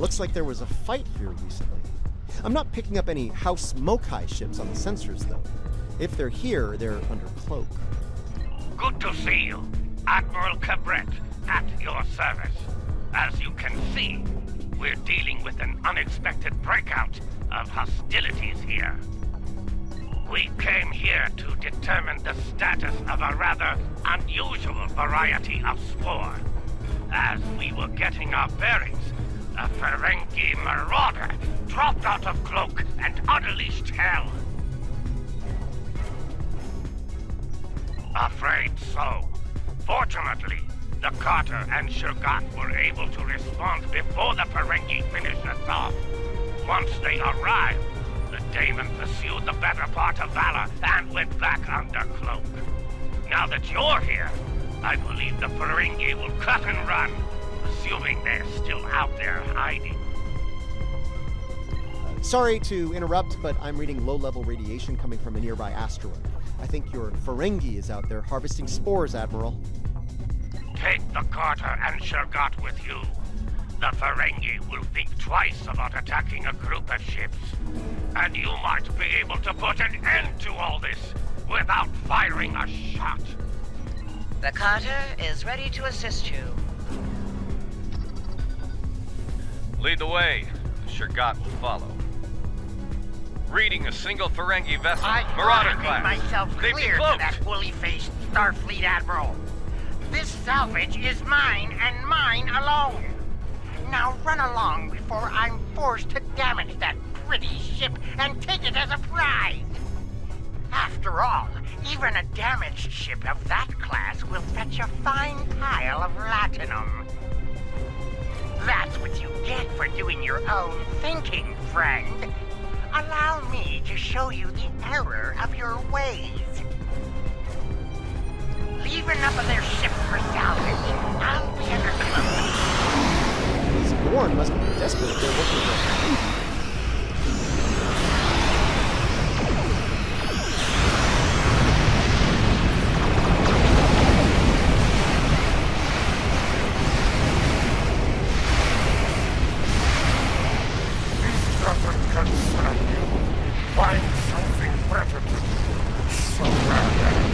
Looks like there was a fight here recently. I'm not picking up any House Mokai ships on the sensors, though. If they're here, they're under cloak. Good to see you. Admiral Cabret, at your service. As you can see, we're dealing with an unexpected breakout of hostilities here. We came here to determine the status of a rather unusual variety of spore. As we were getting our bearings, a Ferengi marauder dropped out of cloak and unleashed hell. Afraid so. Fortunately, the Carter and Shurgat were able to respond before the Ferengi finished us off. Once they arrived, the Daemon pursued the better part of Valor and went back under cloak. Now that you're here, I believe the Ferengi will cut and run, assuming they're still out there hiding. Sorry to interrupt, but I'm reading low-level radiation coming from a nearby asteroid. I think your Ferengi is out there harvesting spores, Admiral. Take the Carter and Shurgat with you. The Ferengi will think twice about attacking a group of ships. And you might be able to put an end to all this without firing a shot. The Carter is ready to assist you. Lead the way. The Shurgat will follow. Reading a single Ferengi vessel, Marauder class. I made myself They've clear to decloaked. that woolly-faced Starfleet Admiral. This salvage is mine and mine alone. Now run along before I'm forced to damage that pretty ship and take it as a prize. After all, even a damaged ship of that class will fetch a fine pile of latinum. That's what you get for doing your own thinking, friend. Allow me to show you the error of your ways. Leave enough of their ships for salvage. I'll be under cloak. These Gorn must be desperate if they're looking for Doesn't concern you. Find something better to do. Surrender.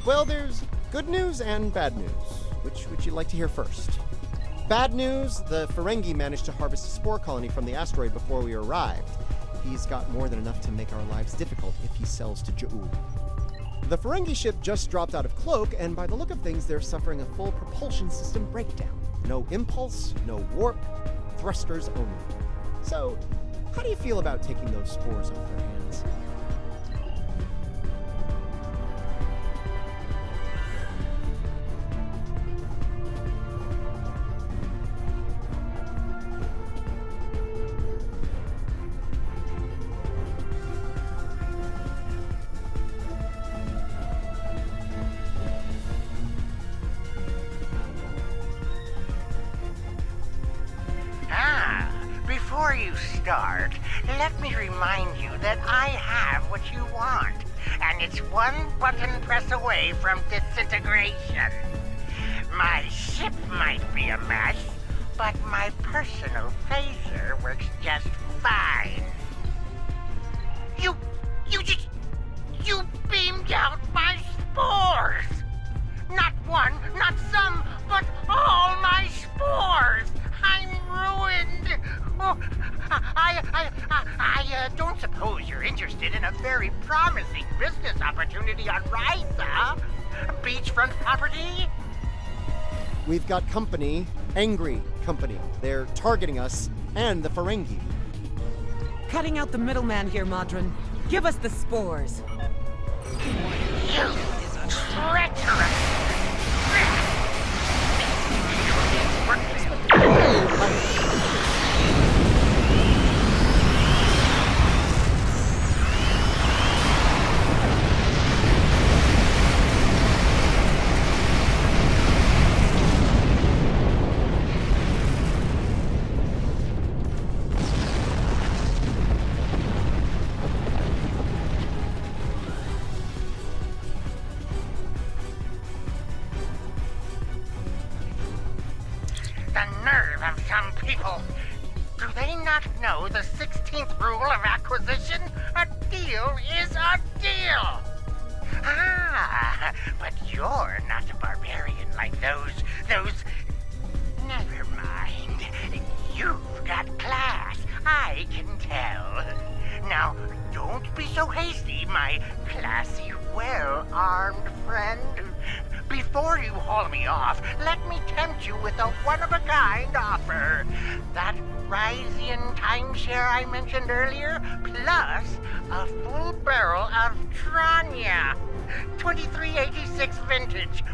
Well, there's good news and bad news. Which would you like to hear first? Bad news, the Ferengi managed to harvest a spore colony from the asteroid before we arrived. He's got more than enough to make our lives difficult if he sells to Ja'ul. The Ferengi ship just dropped out of cloak, and by the look of things, they're suffering a full propulsion system breakdown. No impulse, no warp, thrusters only. So, how do you feel about taking those spores off their hands? Before you start, let me remind you that I have what you want, and it's one button press away from disintegration. My ship might be a mess, but my personal phaser works just fine. You beamed out my spores! Not one, not some, but all my spores! I'm ruined! Oh, I don't suppose you're interested in a very promising business opportunity on Risa? Beachfront property? We've got company, angry company. They're targeting us and the Ferengi. Cutting out the middleman here, Modron. Give us the spores. You treacherous! deal is a deal. Ah, but you're not a barbarian like those... Never mind. You've got class, I can tell. Now, don't be so hasty, my classy, well-armed friend. Before you haul me off, let me tempt you with a one-of-a-kind offer. That Ryzian timeshare I mentioned earlier, plus a full barrel of Tranya. 2386 vintage.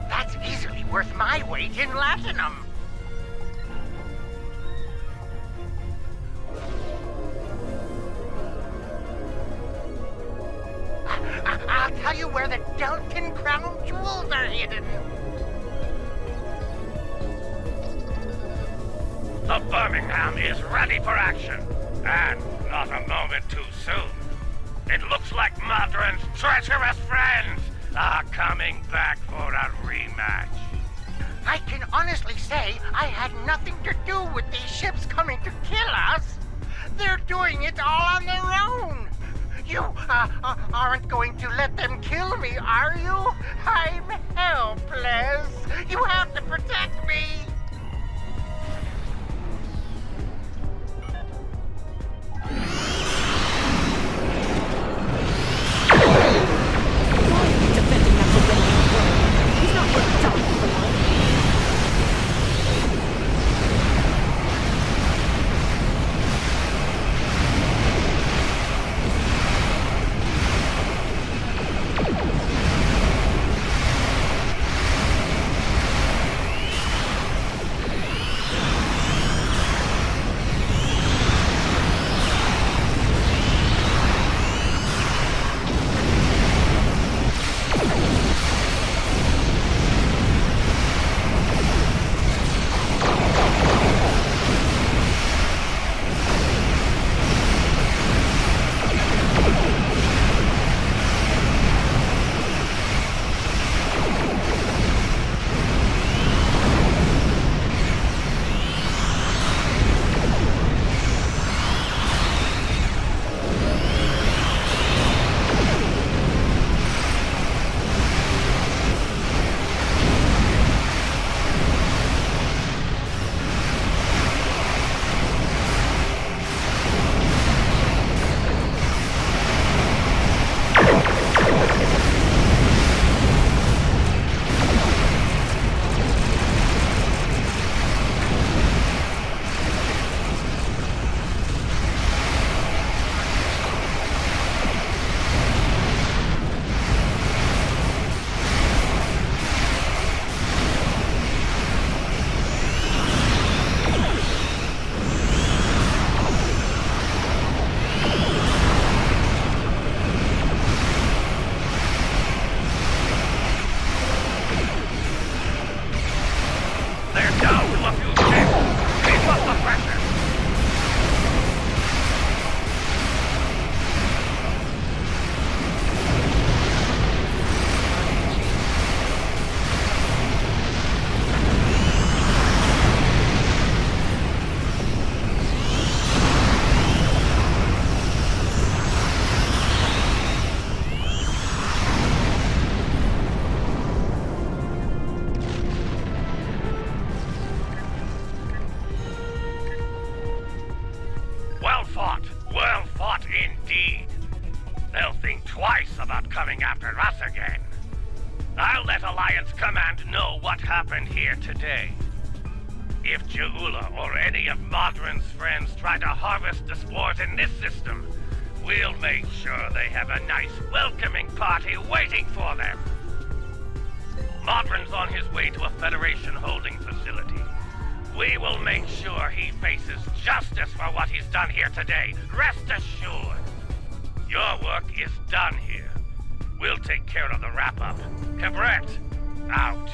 That's easily worth my weight in latinum. I'll tell you where the Delkin Crown jewels are hidden. The Birmingham is ready for action, and not a moment too soon. It looks like Modron's treacherous friends are coming back for a rematch. I can honestly say I had nothing to do with these ships coming to kill us. They're doing it all on their own. You aren't going to let them kill me, are you? I'm helpless. You have to protect me. Defending that Ferengi world. He's not worth dying for. Well fought indeed. They'll think twice about coming after us again. I'll let Alliance Command know what happened here today. If Jeula or any of Modron's friends try to harvest the spores in this system, we'll make sure they have a nice welcoming party waiting for them. Modron's on his way to a Federation holding facility. We will make sure he faces justice for what he's done here today. Rest assured. Your work is done here. We'll take care of the wrap-up. Cabret, out.